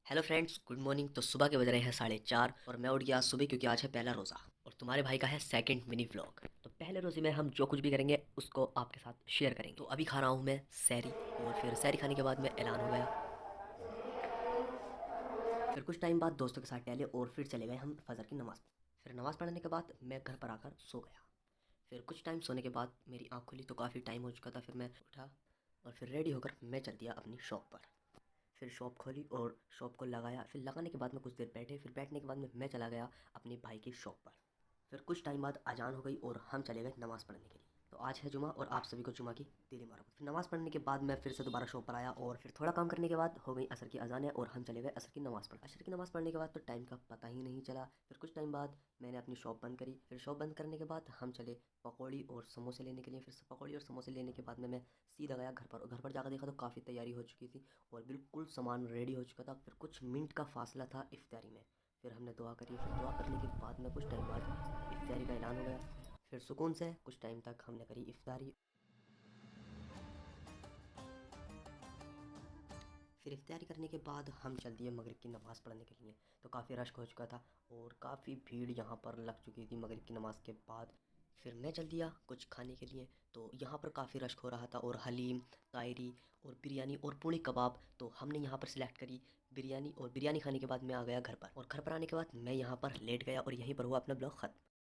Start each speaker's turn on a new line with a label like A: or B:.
A: Hello friends, good morning. तो सुबह के बज रहे हैं 4:30 और मैं उठ गया सुबह क्योंकि आज है पहला रोज़ा और तुम्हारे भाई का है सेकंड मिनी व्लॉग। तो पहले रोज़े में हम जो कुछ भी करेंगे उसको आपके साथ शेयर करेंगे। तो अभी खा रहा हूँ मैं सैरी और फिर सैरी खाने के बाद में ऐलान हो गया। फिर कुछ टाइम बाद दोस्तों के साथ टहले और फिर चले गए हम फजर की नमाज़। फिर नमाज़ पढ़ने के बाद मैं घर पर आकर सो गया। फिर कुछ टाइम सोने के बाद मेरी आँख खुली तो काफ़ी टाइम हो चुका था। फिर मैं उठा और फिर रेडी होकर मैं चल दिया अपनी शॉप पर। फिर शॉप खोली और शॉप को लगाया। फिर लगाने के बाद में कुछ देर बैठे। फिर बैठने के बाद में मैं चला गया अपने भाई की शॉप पर। फिर कुछ टाइम बाद अजान हो गई और हम चले गए नमाज़ पढ़ने के लिए। तो आज है जुमा और आप सभी को जुमा की दिली मुबारक। फिर नमाज़ पढ़ने के बाद मैं फिर से दोबारा शॉप पर आया और फिर थोड़ा काम करने के बाद हो गई असर की अजान है और हम चले गए असर की नमाज़ पढ़। असर की नमाज़ पढ़ने के बाद तो टाइम का पता ही नहीं चला। फिर कुछ टाइम बाद मैंने अपनी शॉप बंद करी। फिर शॉप बंद करने के बाद हम चले पकौड़ी और समोसे लेने के लिए। फिर से पकौड़ी और समोसे लेने के बाद में मैं सीधा गया घर पर और घर पर जाकर देखा तो काफ़ी तैयारी हो चुकी थी और बिल्कुल सामान रेडी हो चुका था। फिर कुछ मिनट का फासला था इफ्तारी में। फिर हमने दुआ करी। फिर दुआ करने के बाद में कुछ टाइम बाद इफ्तारी का ऐलान हो गया। फिर सुकून से कुछ टाइम तक हमने करी इफ्तारी। फिर इफ्तारी करने के बाद हम चल दिए मगरिब की नमाज़ पढ़ने के लिए। तो काफ़ी रश हो चुका था और काफ़ी भीड़ यहाँ पर लग चुकी थी मगरिब की नमाज़ के बाद। फिर मैं चल दिया कुछ खाने के लिए। तो यहाँ पर काफ़ी रश हो रहा था और हलीम, तायरी और बिरयानी और पूड़ी कबाब। तो हमने यहाँ पर सिलेक्ट करी बिरयानी और बिरयानी खाने के बाद मैं आ गया घर पर और घर पर आने के बाद मैं यहाँ पर लेट गया और यहीं पर हुआ अपना ब्लॉग ख़त्म।